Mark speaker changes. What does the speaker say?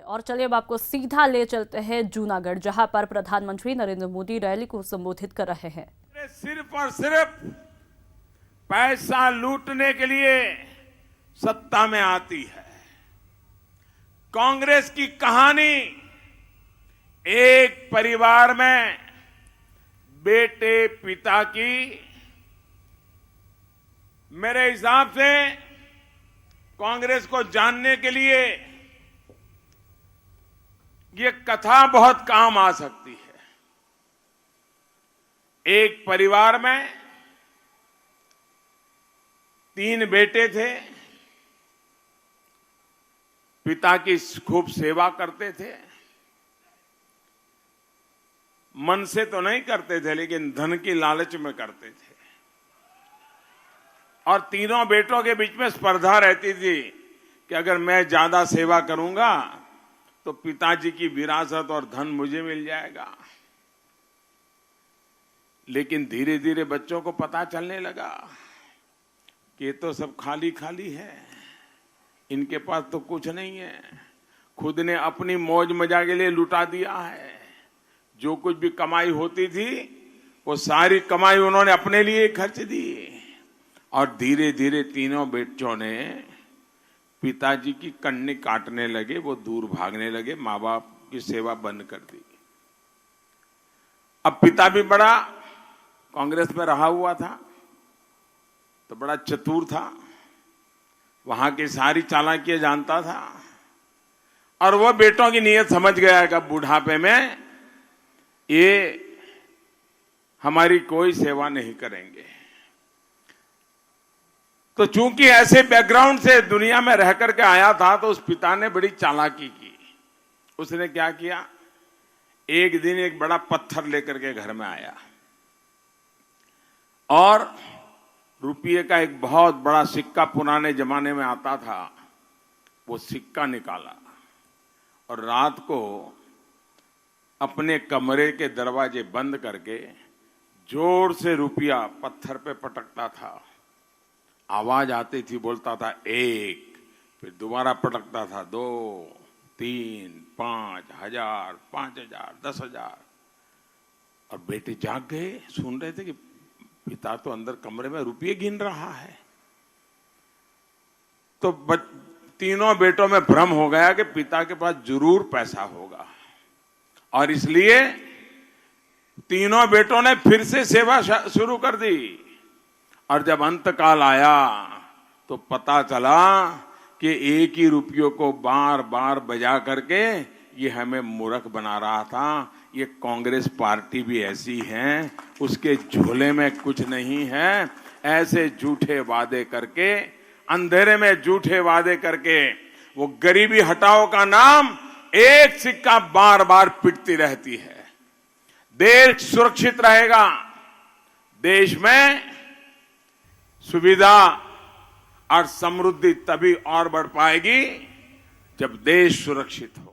Speaker 1: और चलिए अब आपको सीधा ले चलते हैं जूनागढ़, जहां पर प्रधानमंत्री नरेंद्र मोदी रैली को संबोधित कर रहे हैं।
Speaker 2: सिर्फ और सिर्फ पैसा लूटने के लिए सत्ता में आती है। कांग्रेस की कहानी एक परिवार में बेटे पिता की, मेरे हिसाब से कांग्रेस को जानने के लिए ये कथा बहुत काम आ सकती है। एक परिवार में 3 बेटे थे, पिता की खूब सेवा करते थे। मन से तो नहीं करते थे, लेकिन धन की लालच में करते थे। और तीनों बेटों के बीच में स्पर्धा रहती थी कि अगर मैं ज्यादा सेवा करूंगा तो पिताजी की विरासत और धन मुझे मिल जाएगा। लेकिन धीरे धीरे बच्चों को पता चलने लगा कि ये तो सब खाली खाली है, इनके पास तो कुछ नहीं है। खुद ने अपनी मौज मजा के लिए लुटा दिया है। जो कुछ भी कमाई होती थी वो सारी कमाई उन्होंने अपने लिए खर्च दी। और धीरे धीरे तीनों बेटों ने पिताजी की कन्नी काटने लगे, वो दूर भागने लगे, माँ बाप की सेवा बंद कर दी। अब पिता भी बड़ा कांग्रेस में रहा हुआ था, तो बड़ा चतुर था, वहां की सारी चालाकियां जानता था। और वो बेटों की नीयत समझ गया कि बुढ़ापे में ये हमारी कोई सेवा नहीं करेंगे। तो चूंकि ऐसे बैकग्राउंड से दुनिया में रह करके आया था, तो उस पिता ने बड़ी चालाकी की। उसने क्या किया, एक दिन एक बड़ा पत्थर लेकर के घर में आया और रुपये का एक बहुत बड़ा सिक्का, पुराने जमाने में आता था, वो सिक्का निकाला और रात को अपने कमरे के दरवाजे बंद करके जोर से रुपया पत्थर पे पटकता था। आवाज आती थी, बोलता था 1, फिर दोबारा पटकता था 2, 3, 5 हजार, 5,000, 10,000। और बेटे जाग गए, सुन रहे थे कि पिता तो अंदर कमरे में रुपये गिन रहा है। तो तीनों बेटों में भ्रम हो गया कि पिता के पास जरूर पैसा होगा, और इसलिए तीनों बेटों ने फिर से सेवा शुरू कर दी। और जब अंतकाल आया तो पता चला कि एक ही रुपयों को बार बार बजा करके ये हमें मूर्ख बना रहा था। ये कांग्रेस पार्टी भी ऐसी है, उसके झोले में कुछ नहीं है। ऐसे झूठे वादे करके, अंधेरे में झूठे वादे करके वो गरीबी हटाओ का नाम एक सिक्का बार बार पिटती रहती है। देश सुरक्षित रहेगा, देश में सुविधा और समृद्धि तभी और बढ़ पाएगी जब देश सुरक्षित हो।